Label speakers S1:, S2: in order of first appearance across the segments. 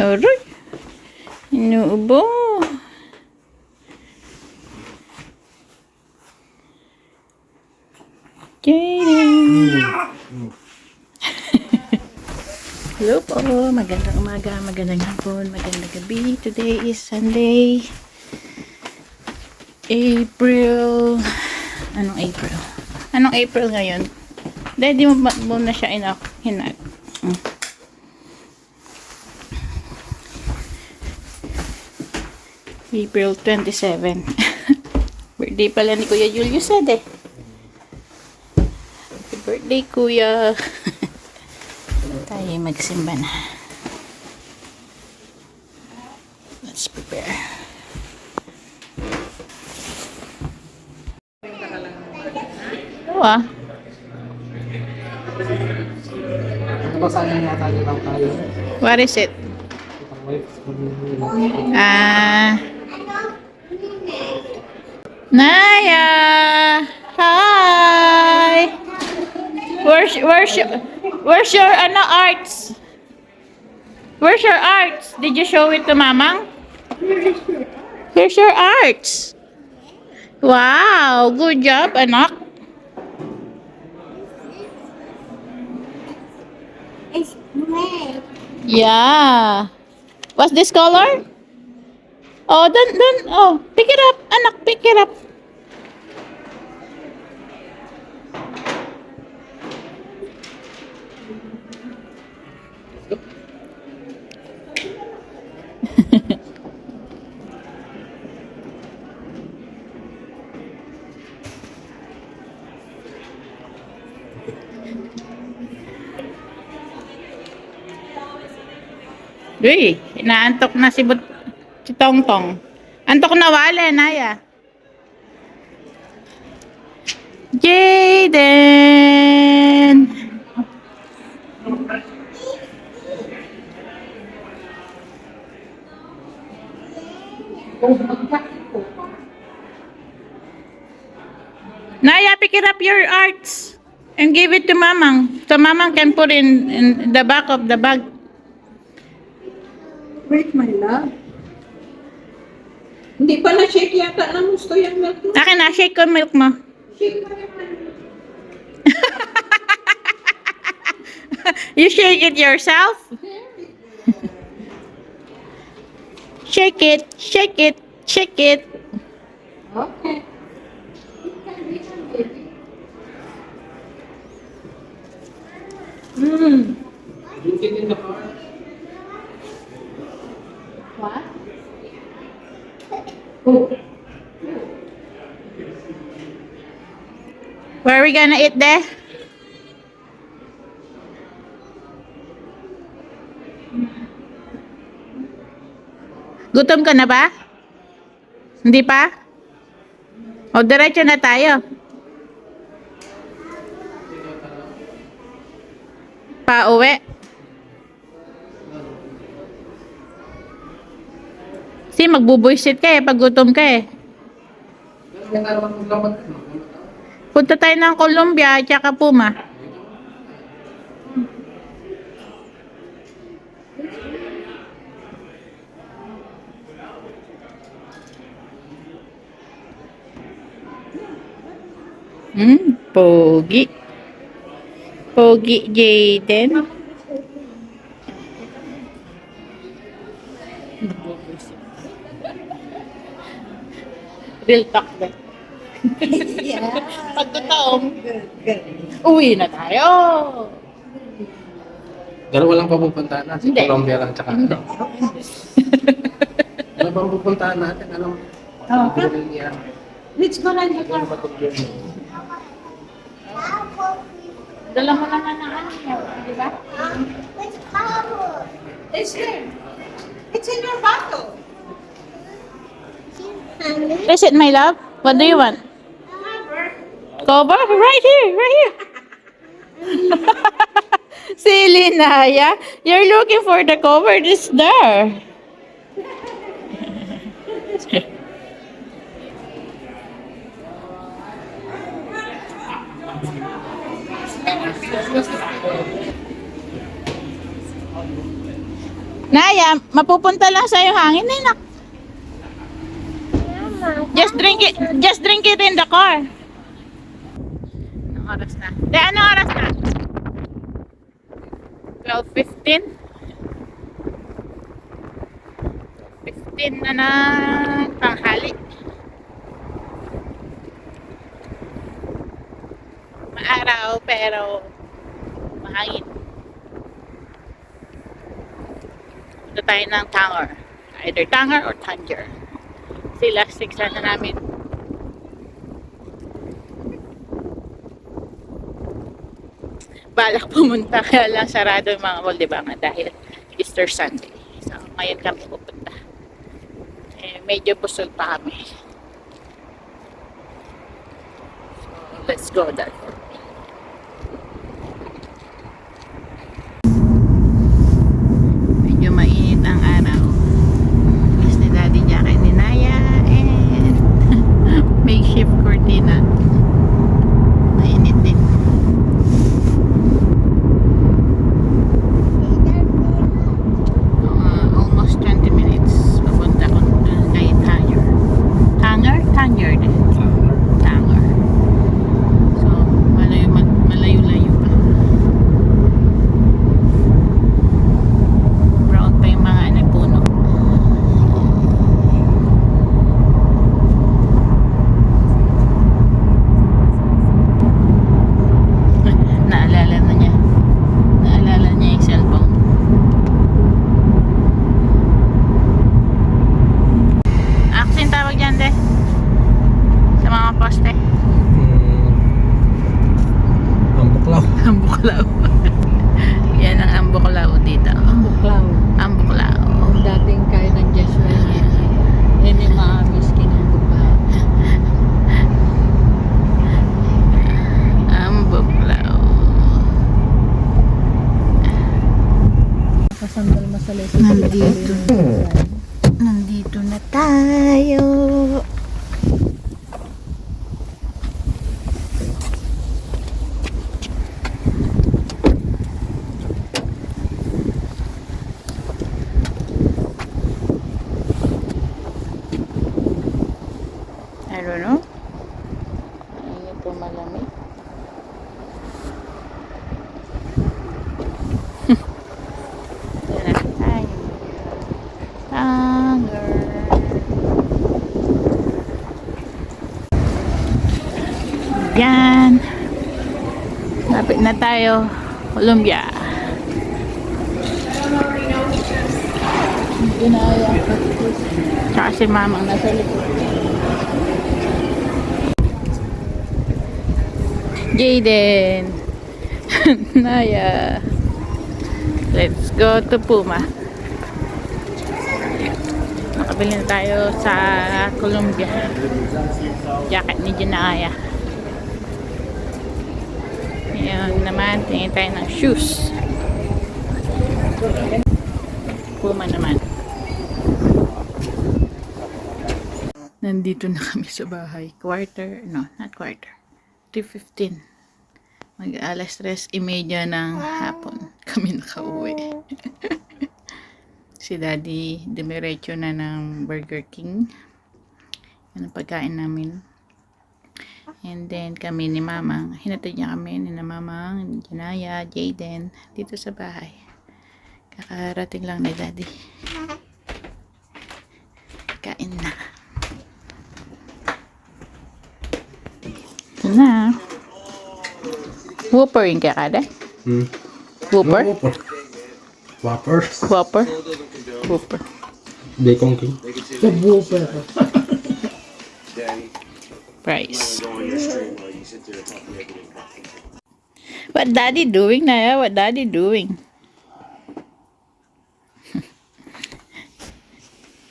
S1: Aray, inuubo. Jaden. Hello po, magandang umaga, magandang hapon, magandang gabi. Today is Sunday, April. Anong April? Anong April ngayon? Dahil di mo na siya hinat. April 27. Birthday pala ni Kuya Julius eh. Happy birthday, Kuya. Tayo magsimba na. Let's prepare. Oo ah. What is it? Naya! Hi! Where's your arts? Where's your arts? Did you show it to Mamang? Here's your arts. Wow, good job, anak.
S2: It's red.
S1: Yeah. What's this color? Oh, pick it up, anak, pick it up. Uy, inaantok na si Tongtong. Antok na wala, Naya. Jaden! Naya, pick it up your arts and give it to Mamang. So Mamang can put in the back of the bag.
S2: Wait, my love. Hindi pa na-shake yata ng gusto yung milk mo.
S1: Akin na, shake ko yung milk mo.
S2: Shake mo naman.
S1: You shake it yourself? Shake it, shake it, shake it.
S2: Okay.
S3: Drink it in the car.
S2: What?
S1: Where are we gonna eat there? Gutom ka na ba? Hindi pa? O, diretso na tayo. Pauwi. Kasi magbubuisit ka pag gutom ka Punta tayo ng Columbia at saka Puma. Pogi. Pogi Jaden. Real talk ba?
S2: Yeah.
S1: Pagkataong, uwi na tayo.
S3: Dalawa lang pa pupuntahan natin.
S1: Hindi.
S3: Colombia lang tsaka ano. Ano pa pupuntahan natin? Ano? Bolivia.
S2: Let's go run the car.
S1: Dala mo naman ng ano mo, di ba?
S2: It's there. It's in your bottle.
S1: Is it, my love? What do you want? Cover? Right here, right here. Silly Naya. You're looking for the cover. It's there. Naya, mapupunta lang sa'yo hangin eh, nak. Just drink it in the car. Anong oras na? Anong oras na? 12:15? 15 na ng tanghali. Maaraw pero mahangin. Punta tayo ng Tanger. Either Tanger or Tanger. Kasi last 6 na namin. Balak pumunta kaya lang sarado yung mga mall, diba nga dahil Easter Sunday. So ngayon kami pupunta. Eh, medyo busog pa kami. So let's go then. Medyo mainit ang araw. Yes ni Daddy Jackie ni Naya and makeshift cortina. Mainit din. Almost 20 minutes papunta ko dun kay Tanger. Tanger din. Tanger. So, malayo-layo pa. Brown pa yung mga puno. Naalala niya yung cellphone. Aksin tawag dyan, de. Sa mga poste.
S3: Ambuklaw.
S1: Ambuklaw. Yan ang ambuklaw dito.
S2: Buklaw.
S1: Ambuklaw.
S2: Ang dating kain ng Jeswell niya. Yan yung mga miskin ng buklaw.
S1: Ambuklaw.
S2: Kasandal masalay sa
S1: Nandito na tayo. I don't know. Mainit o malamig. Yan na tayo. Tanger. Yan. Lapit na tayo. Columbia.
S2: Ginaya.
S1: Tsaka si Mamang nasa likod. Jaden. Naya. Let's go to Puma. Nakabili na tayo sa Columbia. Jacket ni Janaya. Ngayon naman, tingin tayo ng shoes. Puma naman. Nandito na kami sa bahay. Not quarter. 3:15. Mag-alas 3:30 ng hapon. Kami nakauwi. Si Daddy dumiretso na ng Burger King. Yan ang pagkain namin. And then kami ni Mamang. Hinatid niya kami ni Mamang, Janaya, Jaden dito sa bahay. Kakarating lang ni Daddy. Kain na. Ito na. Whopper yung kakada? Whopper?
S3: Whopper. Whopper.
S1: Whopper? Whopper.
S3: Bacon King.
S2: The Whopper.
S1: Price. What Daddy doing, Naya? What Daddy doing?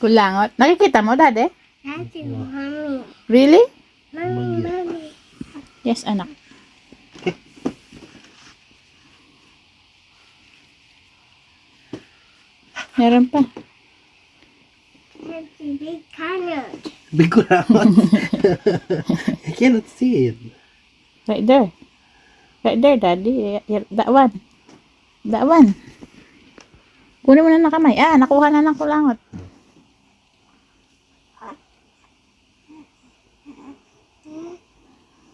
S1: Kulangot. Nakikita mo, Daddy?
S4: Daddy, mommy.
S1: Really?
S4: Mommy.
S1: Yes, anak. Meron pa.
S4: That's a big carrot.
S3: Big ground. I cannot see it.
S1: Right there. Right there, Daddy. Yeah, that one. That one. Kunin mo na ng kamay. Ah, nakuha na ng kulangot.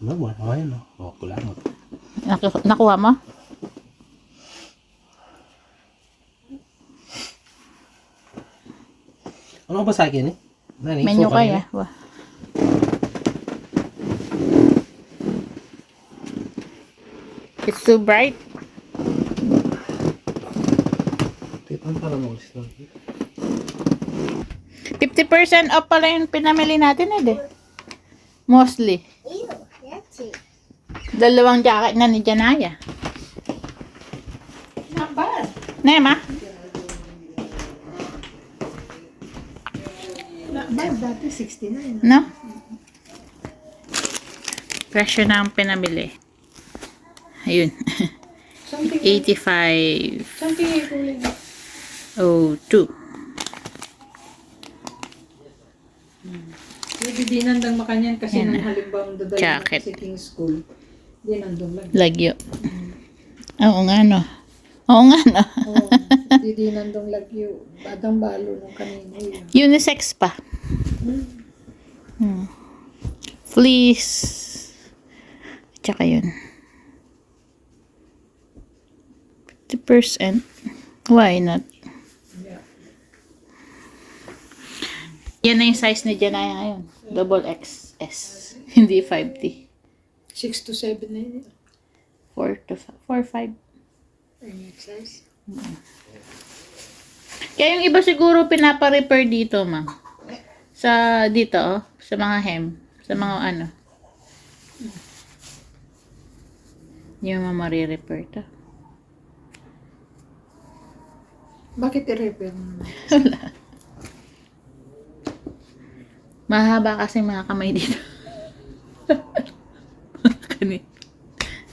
S3: Ano mo? Ayun, no? Oh, kulangot.
S1: Nakuha mo?
S3: Ano ba sa akin eh? Nani?
S1: Menu
S3: Sofa
S1: kaya.
S3: niya?
S1: Wah. It's too bright.
S3: Titan para mo gusto.
S1: 50% off pala yung pinamili natin eh. Mostly.
S4: Ew, that's it.
S1: Dalawang jacket na ni Janaya.
S2: Not bad.
S1: Nema?
S2: Not bad. Dati 69.
S1: No? Presyo na ang pinamili. Ayun.
S2: Something
S1: 85.
S2: something equally.
S1: Oh, 2.
S2: Hindi di nandang makanyan kasi
S1: Yan
S2: nung
S1: na.
S2: halimbawa dadalhin
S1: Jacket.
S2: sa King School. Di nandang lang.
S1: Lagyo. Oo nga no. Oo nga no.
S2: Oo. Di nandang lagyo. Badang balo nung kanina yun.
S1: Unisex pa. Fleece. Tsaka yun. 50%. Why not?
S2: Yeah.
S1: Yan na yung size ni Janaya ngayon. Double XS. Hindi 5T.
S2: 6 to 7 na yun.
S1: 4 to 5.
S2: Ang size.
S1: Kaya yung iba siguro pinapa-repair dito, ma'am. Sa dito, oh. Sa mga hem. Sa mga ano. Yung mga marirepair to.
S2: Bakit i-repair mo?
S1: Mahaba kasi mga kamay dito. Kani.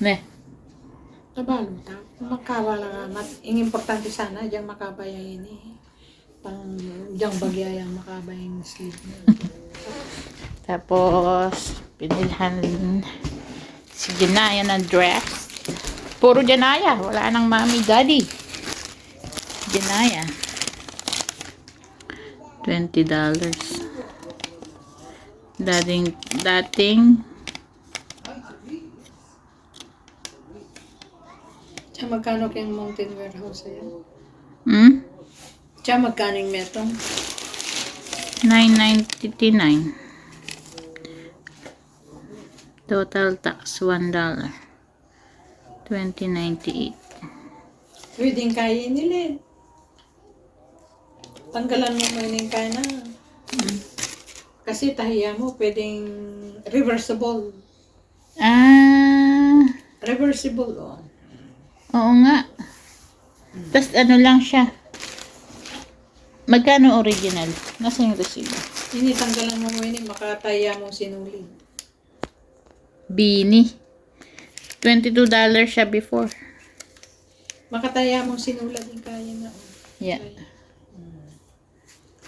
S1: Ne.
S2: Tabalo ta. Makawala nga. Ang importante sana, diyang makabayayin eh. Pang diyang bagyayang makabayang sleep na.
S1: Tapos, pinilhan si Janaya ng dress. Puro Janaya. Wala nang mommy, daddy. Janaya. $20. Dating
S2: Tsaka magkano kayang Mountain Warehouse yan? Tsaka magkano yung metong?
S1: $9.99. Total tax $1. $20.98.
S2: Pwedeng kaya nila eh. Tanggalan mo muna yung kaya na. Kasi tahiya mo, pwedeng reversible.
S1: Ah,
S2: Reversible, oh.
S1: oo nga. Tapos ano lang siya. Magkano original? Nasa yung resibo?
S2: Ini tanggalan mo muna yung makatahiya mong sinulid.
S1: Bini. $22 siya before.
S2: Makatahiya mong sinulad yung kaya na. Oh.
S1: Yeah.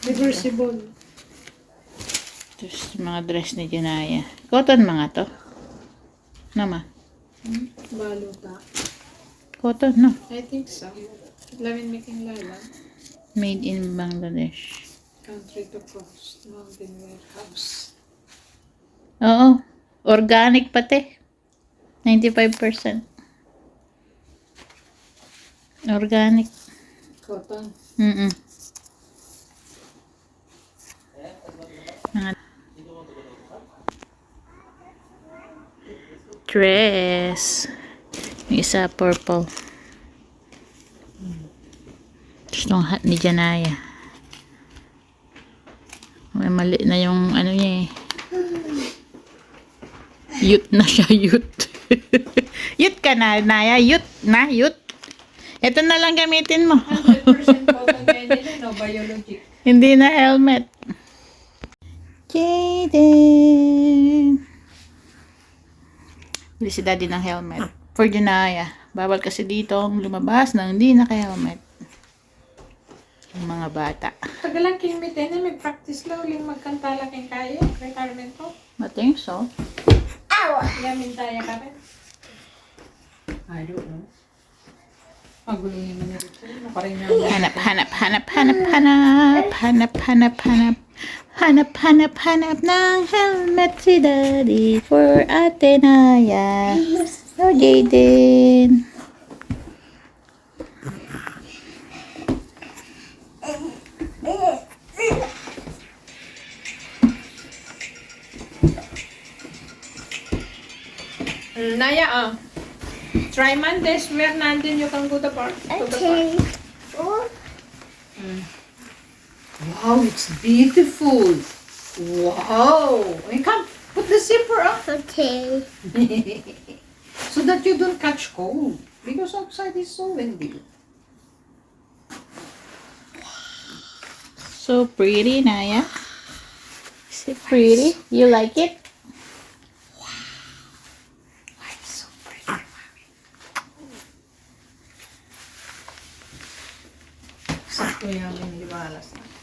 S2: Reversible.
S1: Tapos mga dress ni Janaya. Cotton mga to. No ma?
S2: Baluta.
S1: Cotton, no?
S2: I think so. Lamin making lala.
S1: Made in Bangladesh.
S2: Country to coast. Mountain Warehouse.
S1: Oo. Organic pati. 95%. Organic.
S2: Cotton.
S1: Mm-mm. Mga dress. Yung isa purple. Tapos yung hat ni Janaya. May mali na yung ano niya eh. Youth na siya, youth. Youth ka na, Naya. Youth na, youth. Ito na lang gamitin mo.
S2: 100% cotton kaya nila, no? Biologic.
S1: Hindi na helmet. Jaden. Bili si daddy ng helmet. For Janaya. Bawal kasi dito ang lumabas nang hindi naka-helmet. Yung mga bata.
S2: Tagalan kayo mitin na may practice lang uling magkanta lang kayong kaya. Retirement ko.
S1: I think so.
S2: Yamin tayo ka rin. I don't know. Magulo naman na rin. Ano pa rin na?
S1: Hanap, hanap, hanap, hanap, hanap. Hanap, hanap, hanap. Hanap, hanap, hanap ng helmet si Daddy for Atenaya. No, Jaden.
S2: Naya, try Mondays where nandun you can go to park.
S4: Okay. Oh,
S2: Wow, it's beautiful. Wow. Okay, come, put the zipper up
S4: okay.
S2: so that you don't catch cold. Because outside is so windy.
S1: So pretty, Naya. Is it pretty? You like it?
S2: So pretty. Sakto yan yung libalas na.